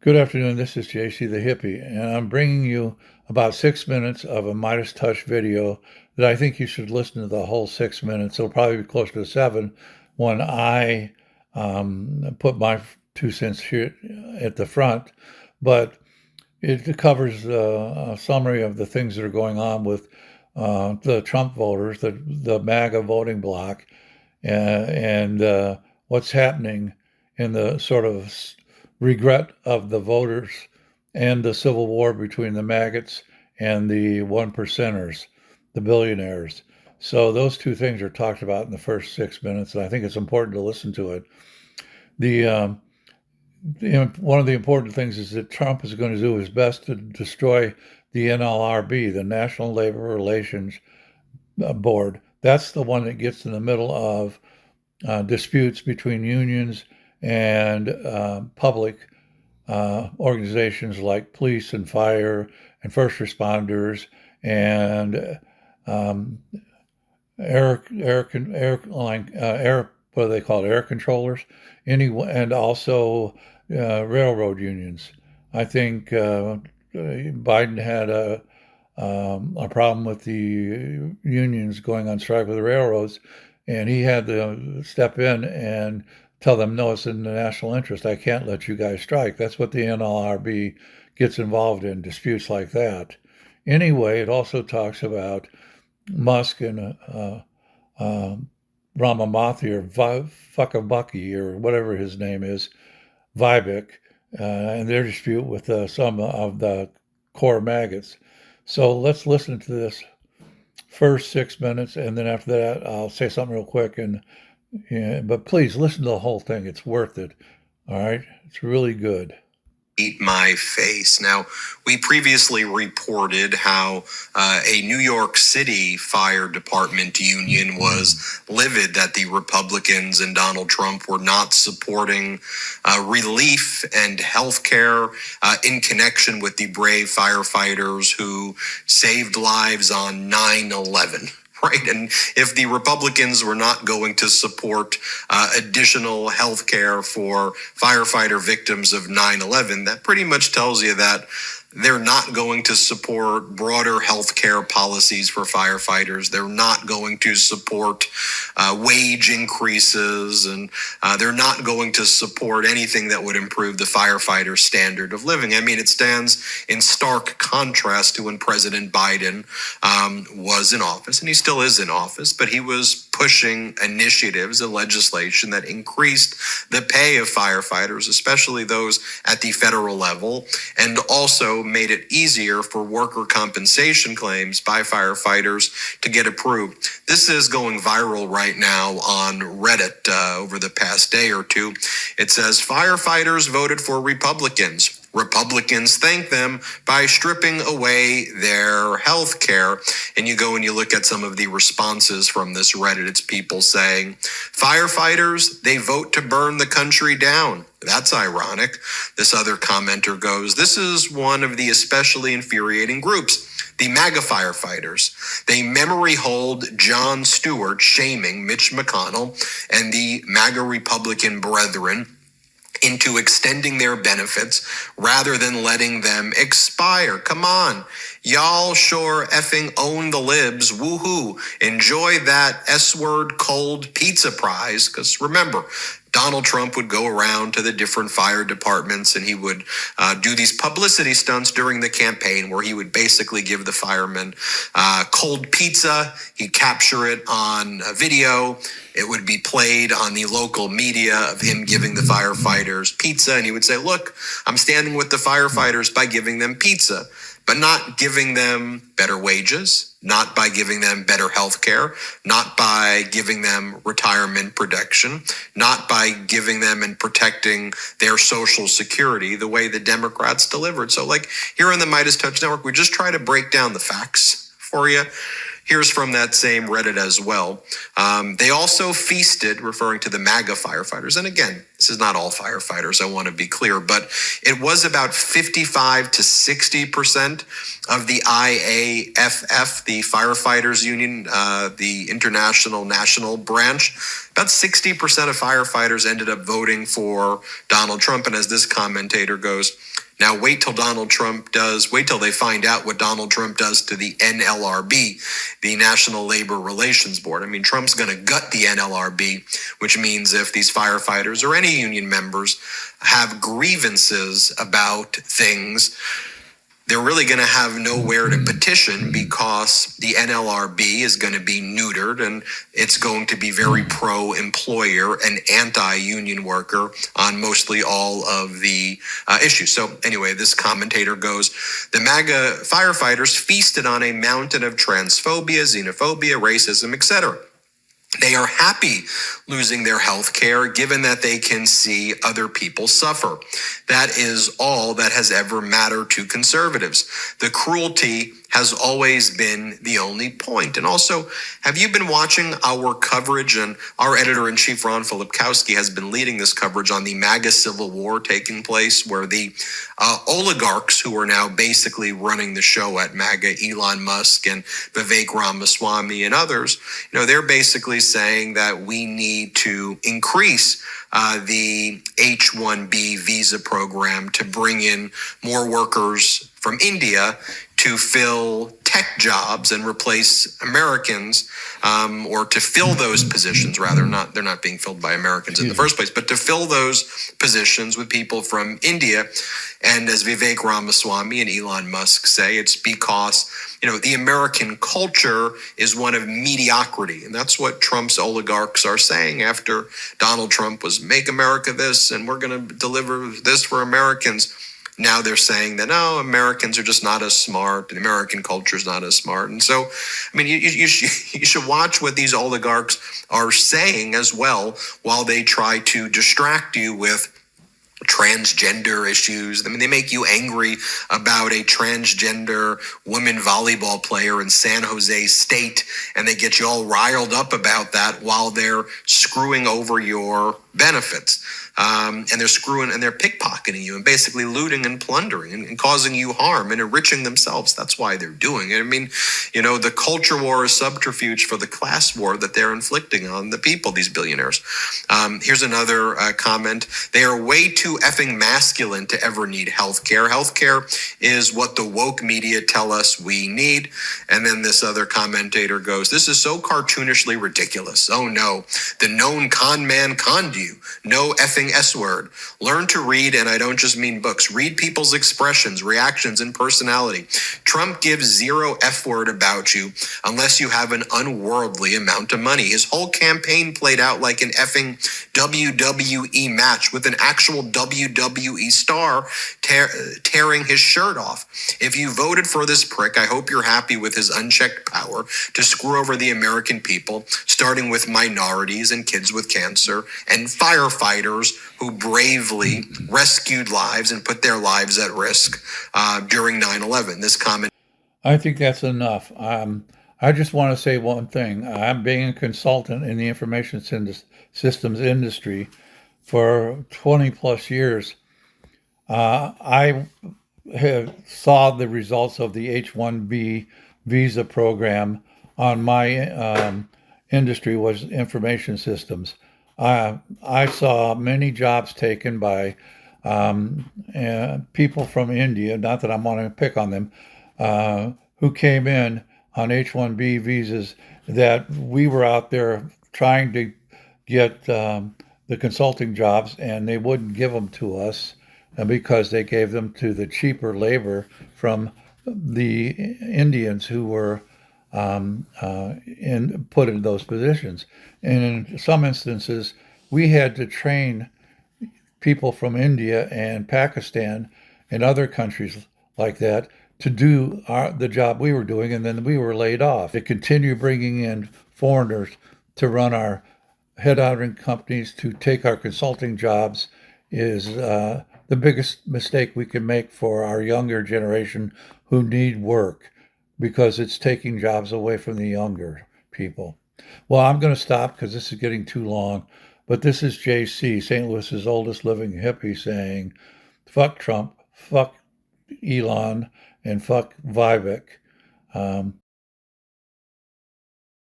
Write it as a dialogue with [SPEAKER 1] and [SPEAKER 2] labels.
[SPEAKER 1] Good afternoon. This is JC the Hippie, and I'm bringing you about 6 minutes of a Midas Touch video that I think you should listen to the whole 6 minutes. It'll probably be closer to seven when I put my 2 cents here at the front, but it covers a summary of the things that are going on with the Trump voters, the MAGA voting bloc, and what's happening in the sort of regret of the voters and the civil war between the maggots and the one percenters, the billionaires. So those two things are talked about in the first 6 minutes, and I think it's important to listen to it. The one of the important things is that Trump is going to do his best to destroy the NLRB, the National Labor Relations Board. That's the one that gets in the middle of disputes between unions and public organizations like police and fire and first responders and air what do they call it, air controllers, and also railroad unions. I think Biden had a problem with the unions going on strike with the railroads, and he had to step in and tell them, no, it's in the national interest. I can't let you guys strike. That's what the NLRB gets involved in, disputes like that. Anyway, it also talks about Musk and Ramamathi or Fuckabucky or whatever his name is, Vivek, and their dispute with some of the core maggots. So let's listen to this first 6 minutes, and then after that, I'll say something real quick. And yeah, but please listen to the whole thing. It's worth it. All right, it's really good.
[SPEAKER 2] Eat my face. Now, we previously reported how a New York City fire department union was livid that the Republicans and Donald Trump were not supporting relief and health care in connection with the brave firefighters who saved lives on 9/11. Right. And if the Republicans were not going to support additional health care for firefighter victims of 9/11, that pretty much tells you that they're not going to support broader health care policies for firefighters. They're not going to support wage increases, and they're not going to support anything that would improve the firefighter standard of living. I mean, it stands in stark contrast to when President Biden was in office, and he still is in office, but he was pushing initiatives and legislation that increased the pay of firefighters, especially those at the federal level, and also made it easier for worker compensation claims by firefighters to get approved. This is going viral right now on Reddit over the past day or two. It says, firefighters voted for Republicans. Republicans thank them by stripping away their health care. And you go and you look at some of the responses from this Reddit. It's people saying, firefighters, they vote to burn the country down. That's ironic. This other commenter goes, this is one of the especially infuriating groups. The MAGA firefighters. They memory hold Jon Stewart shaming Mitch McConnell and the MAGA Republican brethren into extending their benefits rather than letting them expire. Come on. Y'all sure effing own the libs. Woohoo. Enjoy that S-word cold pizza prize. Because remember, Donald Trump would go around to the different fire departments and he would do these publicity stunts during the campaign where he would basically give the firemen cold pizza. He'd capture it on video. It would be played on the local media of him giving the firefighters pizza. And he would say, look, I'm standing with the firefighters by giving them pizza, but not giving them better wages, not by giving them better health care, not by giving them retirement protection, not by giving them and protecting their social security the way the Democrats delivered. So like here on the Midas Touch Network, we just try to break down the facts for you. Here's from that same Reddit as well. They also feasted, referring to the MAGA firefighters. And again, this is not all firefighters, I want to be clear, but it was about 55 to 60% of the IAFF, the firefighters union, the international national branch. about 60% of firefighters ended up voting for Donald Trump. And as this commentator goes, now wait till they find out what Donald Trump does to the NLRB, the National Labor Relations Board. I mean, Trump's going to gut the NLRB, which means if these firefighters or any union members have grievances about things, they're really going to have nowhere to petition because the NLRB is going to be neutered and it's going to be very pro-employer and anti-union worker on mostly all of the issues. So anyway, this commentator goes, the MAGA firefighters feasted on a mountain of transphobia, xenophobia, racism, etc. They are happy losing their health care given that they can see other people suffer. That is all that has ever mattered to conservatives. The cruelty has always been the only point. And also, have you been watching our coverage? And our editor-in-chief, Ron Filipkowski, has been leading this coverage on the MAGA civil war taking place, where the oligarchs who are now basically running the show at MAGA, Elon Musk and Vivek Ramaswamy and others, they're basically saying that we need to increase the H-1B visa program to bring in more workers from India to fill tech jobs and replace Americans, or to fill those positions, rather. They're not being filled by Americans in the first place, but to fill those positions with people from India. And as Vivek Ramaswamy and Elon Musk say, it's because the American culture is one of mediocrity. And that's what Trump's oligarchs are saying after Donald Trump was make America this, and we're going to deliver this for Americans. Now they're saying that, no, Americans are just not as smart. The American culture is not as smart. And so, I mean, you should watch what these oligarchs are saying as well, while they try to distract you with transgender issues. I mean, they make you angry about a transgender woman volleyball player in San Jose State, and they get you all riled up about that while they're screwing over your benefits. And they're pickpocketing you and basically looting and plundering and causing you harm and enriching themselves. That's why they're doing it. I mean, the culture war is subterfuge for the class war that they're inflicting on the people, these billionaires. Here's another comment. They are way too effing masculine to ever need healthcare. Healthcare is what the woke media tell us we need. And then this other commentator goes, this is so cartoonishly ridiculous. Oh no, the known con man conned you. No effing S-word. Learn to read, and I don't just mean books. Read people's expressions, reactions, and personality. Trump gives zero F-word about you unless you have an unworldly amount of money. His whole campaign played out like an effing WWE match with an actual WWE star tearing his shirt off. If you voted for this prick, I hope you're happy with his unchecked power to screw over the American people, starting with minorities and kids with cancer and firefighters who bravely rescued lives and put their lives at risk during 9/11. This comment.
[SPEAKER 1] I think that's enough. I just want to say one thing. I'm being a consultant in the information systems industry for 20 plus years. I saw the results of the H-1B visa program on my industry was information systems. I saw many jobs taken by people from India, not that I'm wanting to pick on them, who came in on H-1B visas that we were out there trying to get the consulting jobs, and they wouldn't give them to us because they gave them to the cheaper labor from the Indians who were put in those positions. And in some instances, we had to train people from India and Pakistan and other countries like that to do the job we were doing, and then we were laid off. To continue bringing in foreigners to run our headhunting companies, to take our consulting jobs, is the biggest mistake we can make for our younger generation who need work, because it's taking jobs away from the younger people. Well, I'm going to stop because this is getting too long. But this is JC, St. Louis's oldest living hippie, saying, fuck Trump, fuck Elon, and fuck Vivek.